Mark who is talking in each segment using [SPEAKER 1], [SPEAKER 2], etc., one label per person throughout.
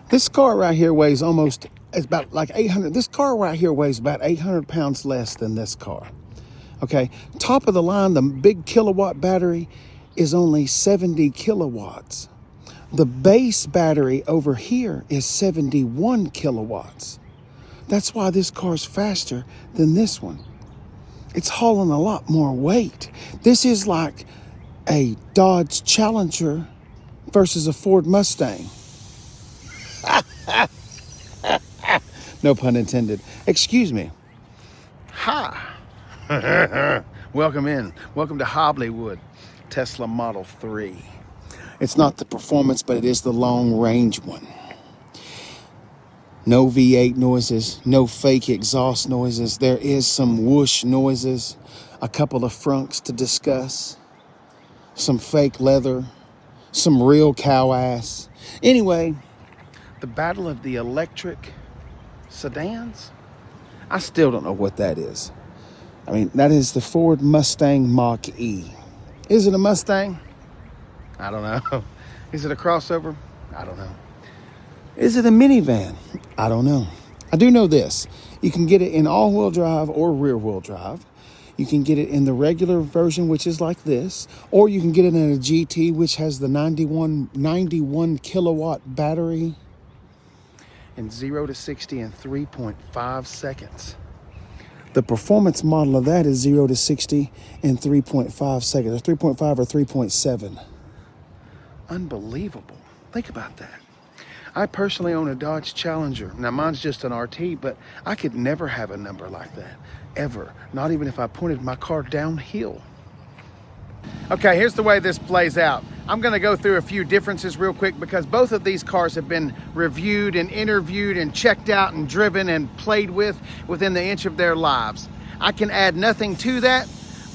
[SPEAKER 1] This car right here weighs it's about like 800. This car right here weighs about 800 pounds less than this car. Okay, top of the line, the big kilowatt battery is only 70 kilowatts. The base battery over here is 71 kilowatts. That's why this car's faster than this one. It's hauling a lot more weight. This is like a Dodge Challenger versus a Ford Mustang. No pun intended. Excuse me. Hi. Welcome in. Welcome to Hollywood. Tesla Model 3. It's not the performance, but it is the long range one. No V8 noises, no fake exhaust noises. There is some whoosh noises, a couple of frunks to discuss, some fake leather, some real cow ass. Anyway, the battle of the electric sedans, I still don't know what that is. I mean, that is the Ford Mustang Mach E. Is it a Mustang? I don't know. Is it a crossover? I don't know. Is it a minivan? I don't know. I do know this. You can get it in all-wheel drive or rear-wheel drive. You can get it in the regular version, which is like this, or you can get it in a GT, which has the 91 kilowatt battery and 0 to 60 in 3.5 seconds. The performance model of that is 0 to 60 in 3.5 seconds, or 3.5 or 3.7. Unbelievable. Think about that. I personally own a Dodge Challenger. Now, mine's just an RT, but I could never have a number like that, ever. Not even if I pointed my car downhill. Okay, here's the way this plays out. I'm gonna go through a few differences real quick because both of these cars have been reviewed and interviewed and checked out and driven and played with within the inch of their lives. I can add nothing to that,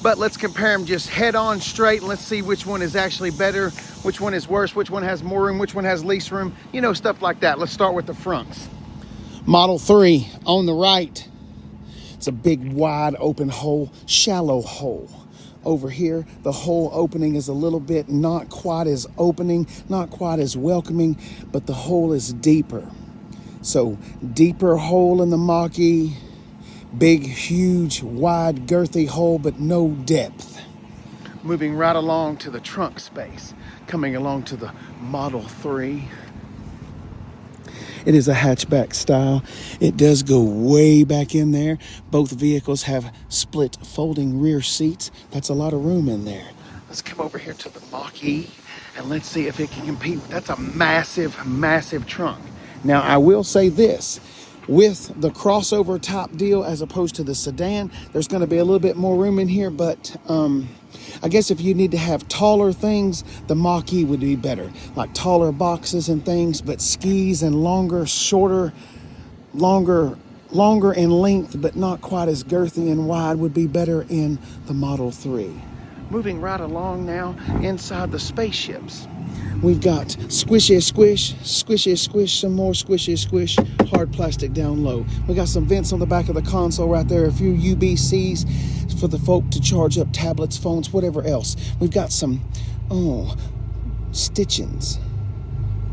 [SPEAKER 1] but let's compare them just head on straight and let's see which one is actually better, which one is worse, which one has more room, which one has least room, you know, stuff like that. Let's start with the fronts. Model 3 on the right. It's a big, wide open hole, shallow hole. Over here, the hole opening is a little bit not quite as opening, not quite as welcoming, but the hole is deeper. So deeper hole in the Mach-E, big, huge, wide, girthy hole, but no depth. Moving right along to the trunk space, coming along to the Model 3. It is a hatchback style. It does go way back in there. Both vehicles have split folding rear seats. That's a lot of room in there. Let's come over here to the Mach-E and let's see if it can compete. That's a massive, massive trunk. Now, I will say this. With the crossover top deal as opposed to the sedan, there's going to be a little bit more room in here, but I guess if you need to have taller things, the Mach-E would be better, like taller boxes and things, but skis and longer, shorter, longer in length, but not quite as girthy and wide would be better in the Model 3. Moving right along now inside the spaceships. We've got squishy squish, squishy squish, some more squishy squish, hard plastic down low. We got some vents on the back of the console right there, a few UBCs for the folk to charge up tablets, phones, whatever else. We've got some, stitchings.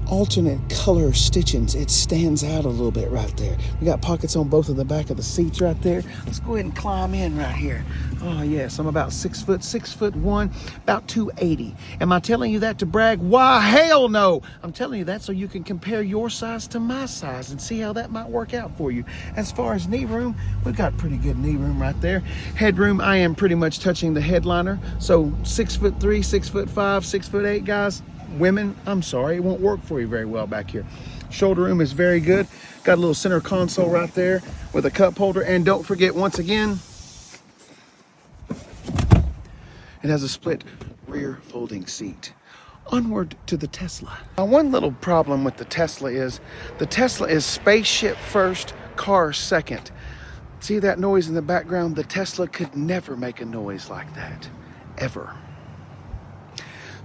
[SPEAKER 1] Alternate color stitchings. It stands out a little bit right there. We got pockets on both of the back of the seats right there. Let's go ahead and climb in right here. Oh yes, I'm about 6'1", about 280. Am I telling you that to brag? Why, hell no! I'm telling you that so you can compare your size to my size and see how that might work out for you. As far as knee room, we've got pretty good knee room right there. Headroom, I am pretty much touching the headliner. So 6'3", 6'5", 6'8", guys. Women, I'm sorry, it won't work for you very well back here. Shoulder room is very good. Got a little center console right there with a cup holder. And don't forget, once again, it has a split rear folding seat. Onward to the Tesla. Now, one little problem with the Tesla is spaceship first, car second. See that noise in the background? The Tesla could never make a noise like that, ever.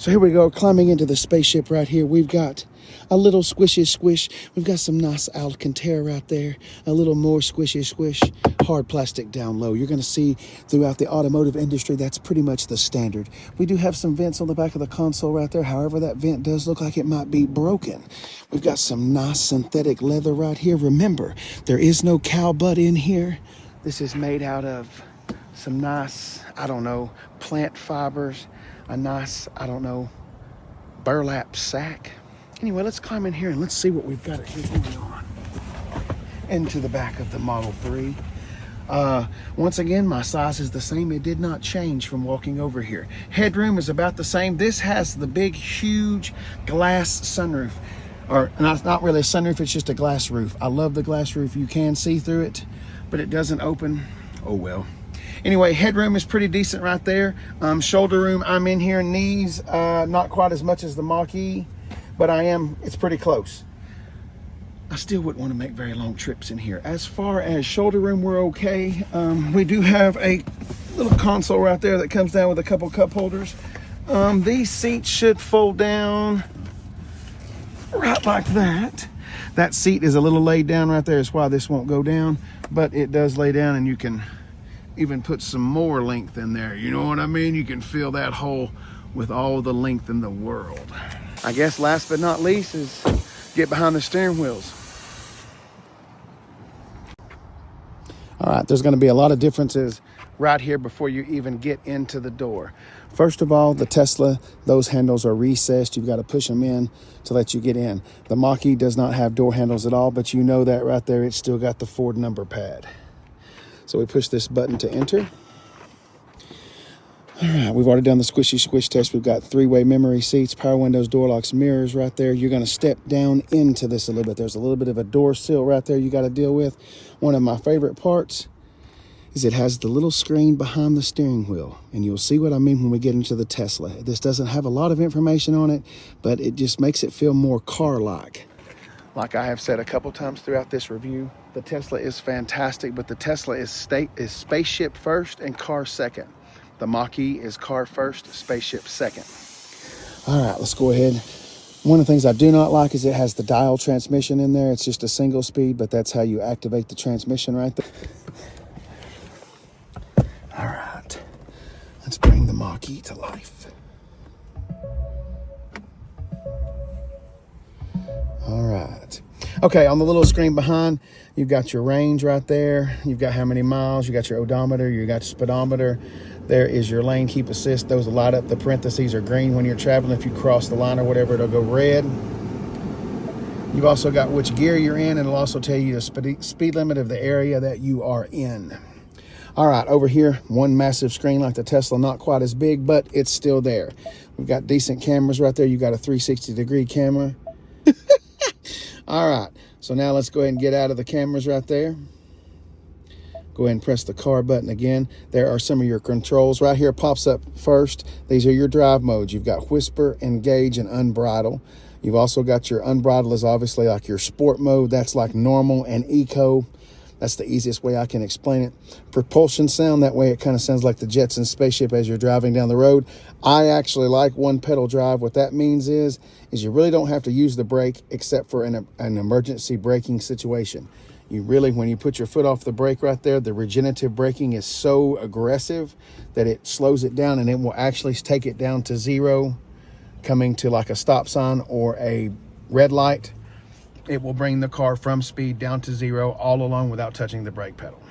[SPEAKER 1] So here we go, climbing into the spaceship right here. We've got a little squishy squish. We've got some nice Alcantara right there. A little more squishy squish. Hard plastic down low. You're going to see throughout the automotive industry, that's pretty much the standard. We do have some vents on the back of the console right there. However, that vent does look like it might be broken. We've got some nice synthetic leather right here. Remember, there is no cow butt in here. This is made out of some nice, I don't know, plant fibers. A nice, I don't know, burlap sack. Anyway, let's climb in here and let's see what we've got here going on. Into the back of the Model 3. Once again, my size is the same. It did not change from walking over here. Headroom is about the same. This has the big, huge glass sunroof. Or not really a sunroof, it's just a glass roof. I love the glass roof. You can see through it, but it doesn't open. Oh well. Anyway, headroom is pretty decent right there. Shoulder room, I'm in here. Knees, not quite as much as the Mach-E, but it's pretty close. I still wouldn't want to make very long trips in here. As far as shoulder room, we're okay. We do have a little console right there that comes down with a couple cup holders. These seats should fold down right like that. That seat is a little laid down right there. That's why this won't go down, but it does lay down, and you can even put some more length in there. You know what I mean? You can fill that hole with all the length in the world. I guess last but not least is get behind the steering wheels. All right, there's going to be a lot of differences right here before you even get into the door. First of all, the Tesla, those handles are recessed. You've got to push them in to let you get in. The Mach-E does not have door handles at all, but you know that right there, it's still got the Ford number pad. So we push this button to enter. All right, we've already done the squishy squish test. We've got 3-way memory seats, power windows, door locks, mirrors right there. You're going to step down into this a little bit. There's a little bit of a door sill right there you got to deal with. One of my favorite parts is it has the little screen behind the steering wheel. And you'll see what I mean when we get into the Tesla. This doesn't have a lot of information on it, but it just makes it feel more car-like. Like I have said a couple times throughout this review, the Tesla is fantastic, but the Tesla is spaceship first and car second. The Mach-E is car first, spaceship second. All right, let's go ahead. One of the things I do not like is it has the dial transmission in there. It's just a single speed, but that's how you activate the transmission right there. All right, let's bring the Mach-E to life. All right. Okay, on the little screen behind, you've got your range right there. You've got how many miles. You got your odometer. You got your speedometer. There is your lane keep assist. Those light up. The parentheses are green when you're traveling. If you cross the line or whatever, it'll go red. You've also got which gear you're in, and it'll also tell you the speed limit of the area that you are in. All right, over here, one massive screen like the Tesla, not quite as big, but it's still there. We've got decent cameras right there. You got a 360-degree camera. All right, so now let's go ahead and get out of the cameras right there. Go ahead and press the car button again. There are some of your controls. Right here pops up first. These are your drive modes. You've got whisper, engage, and unbridle. You've also got your unbridle is obviously like your sport mode. That's like normal and eco. That's the easiest way I can explain it. Propulsion sound, that way it kind of sounds like the Jetson spaceship as you're driving down the road. I actually like one pedal drive. What that means is you really don't have to use the brake except for an emergency braking situation. You really, when you put your foot off the brake right there, the regenerative braking is so aggressive that it slows it down, and it will actually take it down to zero, coming to like a stop sign or a red light. It will bring the car from speed down to zero all along without touching the brake pedal.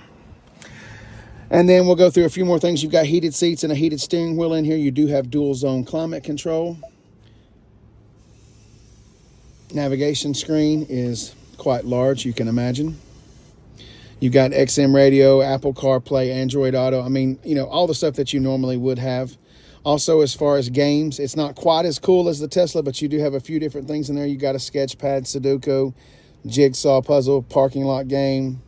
[SPEAKER 1] And then we'll go through a few more things. You've got heated seats and a heated steering wheel in here. You do have dual zone climate control. Navigation screen is quite large, you can imagine. You've got XM radio, Apple CarPlay, Android Auto. I mean, you know, all the stuff that you normally would have. Also, as far as games, it's not quite as cool as the Tesla, but you do have a few different things in there. You got a sketch pad, Sudoku, jigsaw puzzle, parking lot game.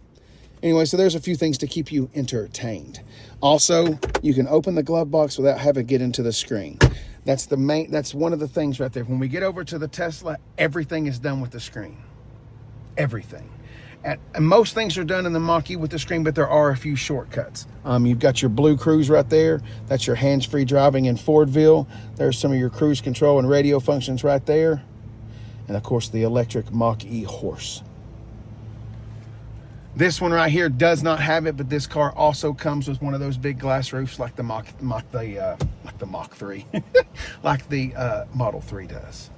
[SPEAKER 1] Anyway, so there's a few things to keep you entertained. Also, you can open the glove box without having to get into the screen. That's one of the things right there. When we get over to the Tesla, everything is done with the screen. Everything. And most things are done in the Mach-E with the screen, but there are a few shortcuts. You've got your blue cruise right there. That's your hands-free driving in Fordville. There's some of your cruise control and radio functions right there. And of course, the electric Mach-E horse. This one right here does not have it, but this car also comes with one of those big glass roofs like the Mach 3, like the Model 3 does.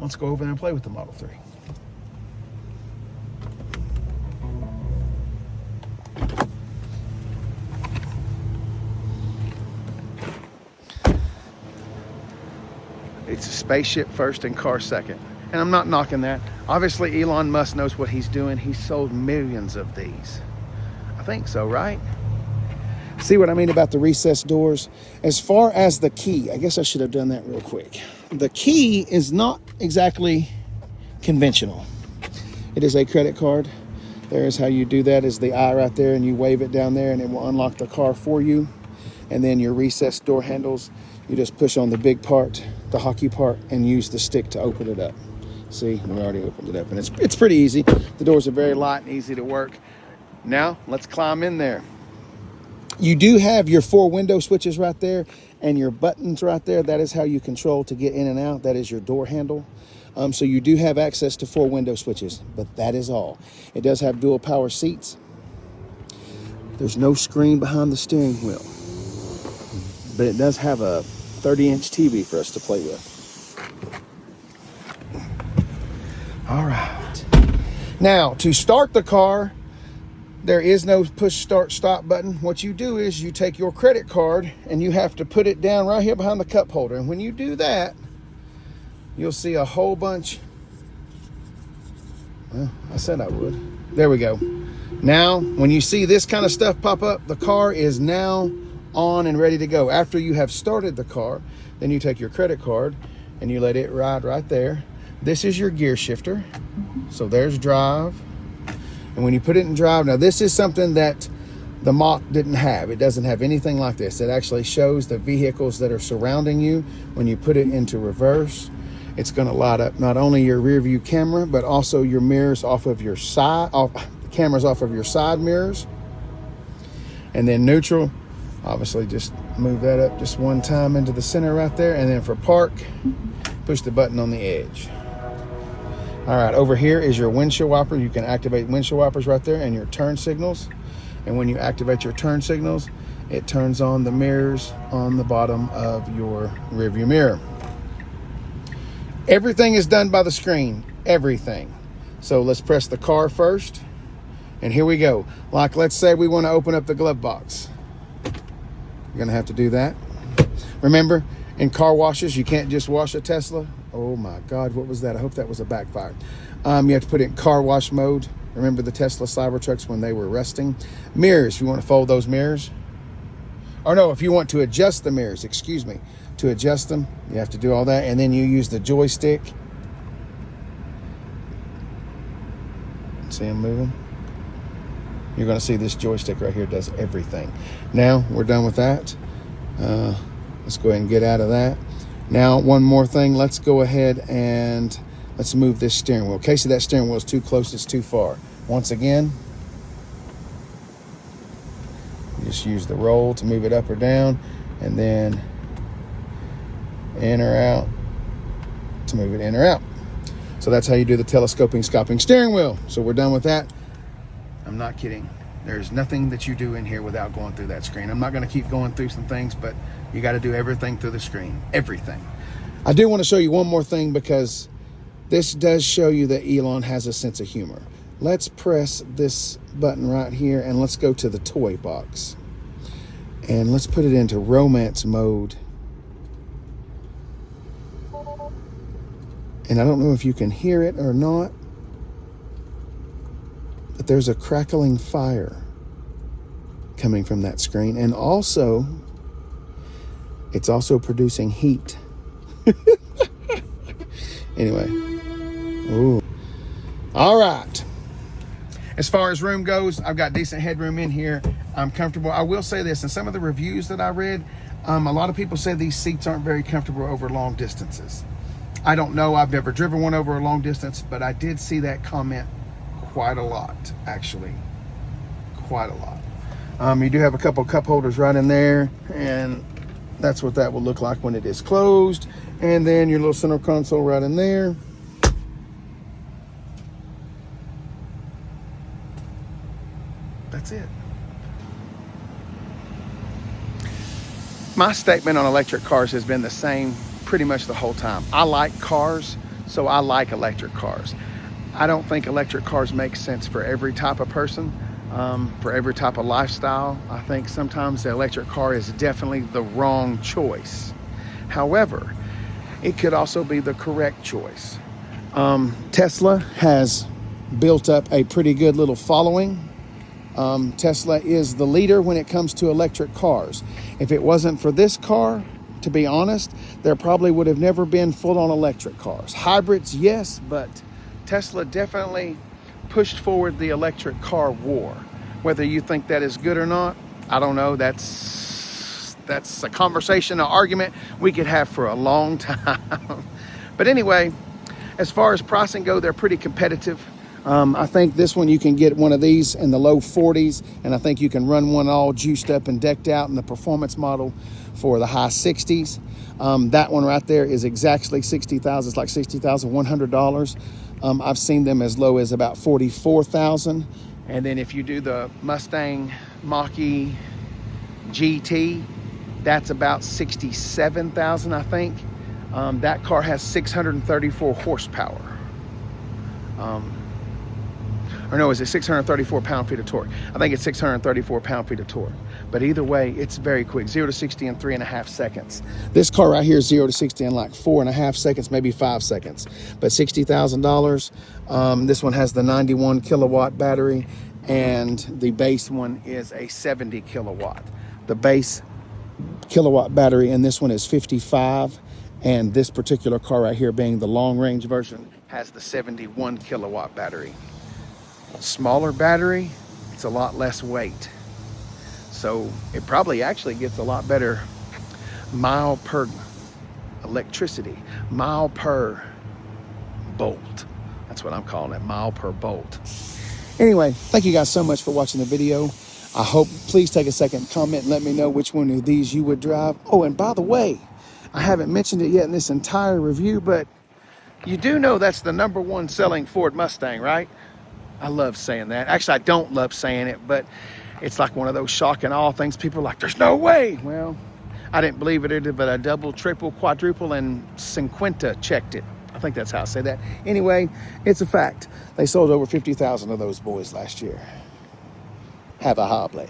[SPEAKER 1] Let's go over there and play with the Model 3. It's a spaceship first and car second. And I'm not knocking that. Obviously, Elon Musk knows what he's doing. He's sold millions of these. I think so, right? See what I mean about the recessed doors? As far as the key, I guess I should have done that real quick. The key is not exactly conventional. It is a credit card. There's how you do that, is the eye right there, and you wave it down there and it will unlock the car for you. And then your recessed door handles, you just push on the big part, the hockey part, and use the stick to open it up. See, we already opened it up, and it's pretty easy. The doors are very light and easy to work. Now, let's climb in there. You do have your 4 window switches right there and your buttons right there. That is how you control to get in and out. That is your door handle. So you do have access to 4 window switches, but that is all. It does have dual power seats. There's no screen behind the steering wheel, but it does have a 30-inch TV for us to play with. All right. Now, to start the car, there is no push start stop button. What you do is you take your credit card and you have to put it down right here behind the cup holder. And when you do that, you'll see a whole bunch. Well, I said I would. There we go. Now, when you see this kind of stuff pop up, the car is now on and ready to go. After you have started the car, then you take your credit card and you let it ride right there. This is your gear shifter. So there's drive. And when you put it in drive, now this is something that the Mach didn't have. It doesn't have anything like this. It actually shows the vehicles that are surrounding you. When you put it into reverse, it's going to light up not only your rear view camera, but also your mirrors off of your side, cameras off of your side mirrors. And then neutral, obviously just move that up just one time into the center right there. And then for park, push the button on the edge. All right, over here is your windshield wiper. You can activate windshield wipers right there and your turn signals. And when you activate your turn signals, it turns on the mirrors on the bottom of your rearview mirror. Everything is done by the screen, everything. So let's press the car first. And here we go. Like, let's say we want to open up the glove box. You're gonna have to do that. Remember, in car washes, you can't just wash a Tesla. Oh my God, what was that? I hope that was a backfire. You have to put it in car wash mode. Remember the Tesla Cybertrucks when they were rusting? Mirrors, if you want to fold those mirrors. Or no, if you want to adjust the mirrors, excuse me. To adjust them, you have to do all that. And then you use the joystick. See them moving? You're going to see this joystick right here does everything. Now, we're done with that. Let's go ahead and get out of that. Now, one more thing. Let's go ahead and let's move this steering wheel. Okay, so that steering wheel is too close. It's too far. Once again, you just use the roll to move it up or down, and then in or out to move it in or out. So that's how you do the telescoping, scoping steering wheel. So we're done with that. I'm not kidding. There's nothing that you do in here without going through that screen. I'm not going to keep going through some things, but you got to do everything through the screen. Everything. I do want to show you one more thing because this does show you that Elon has a sense of humor. Let's press this button right here and let's go to the toy box. And let's put it into romance mode. And I don't know if you can hear it or not, but there's a crackling fire coming from that screen. And also, it's also producing heat. Anyway. Ooh. All right. As far as room goes, I've got decent headroom in here. I'm comfortable. I will say this, in some of the reviews that I read, a lot of people say these seats aren't very comfortable over long distances. I don't know. I've never driven one over a long distance, but I did see that comment quite a lot, actually, quite a lot. You do have a couple cup holders right in there, and that's what that will look like when it is closed. And then your little center console right in there. That's it. My statement on electric cars has been the same pretty much the whole time. I like cars, so I like electric cars. I don't think electric cars make sense for every type of person, for every type of lifestyle. I think sometimes the electric car is definitely the wrong choice. However, it could also be the correct choice. Tesla has built up a pretty good little following. Tesla is the leader when it comes to electric cars. If it wasn't for this car, to be honest, there probably would have never been full-on electric cars. Hybrids, yes, but Tesla definitely pushed forward the electric car war. Whether you think that is good or not, I don't know. That's a conversation, an argument we could have for a long time. But anyway, as far as pricing go, they're pretty competitive. I think this one, you can get one of these in the low 40s, and I think you can run one all juiced up and decked out in the performance model for the high 60s. That one right there is exactly $60,000. It's like $60,100. I've seen them as low as about $44,000. And then if you do the Mustang Mach-E GT, that's about $67,000, I think. That car has 634 horsepower. Or no, is it 634 pound-feet of torque? I think it's 634 pound-feet of torque. But either way, it's very quick. 0 to 60 in 3.5 seconds. This car right here is 0 to 60 in like 4.5 seconds, maybe 5 seconds. But $60,000. This one has the 91 kilowatt battery, and the base one is a 70 kilowatt. The base kilowatt battery in this one is 55, and this particular car right here, being the long-range version, has the 71 kilowatt battery. Smaller battery, it's a lot less weight, so it probably actually gets a lot better mile per electricity, mile per bolt. That's what I'm calling it, mile per bolt. Anyway, thank you guys so much for watching the video. I hope, please take a second, comment, and let me know which one of these you would drive. Oh, and by the way, I haven't mentioned it yet in this entire review, but you do know that's the #1 selling Ford Mustang, right? I love saying that. Actually, I don't love saying it, but it's like one of those shock and awe things. People are like, there's no way. Well, I didn't believe it either, but a double, triple, quadruple, and cinquenta checked it. I think that's how I say that. Anyway, it's a fact. They sold over 50,000 of those boys last year. Have a hobby.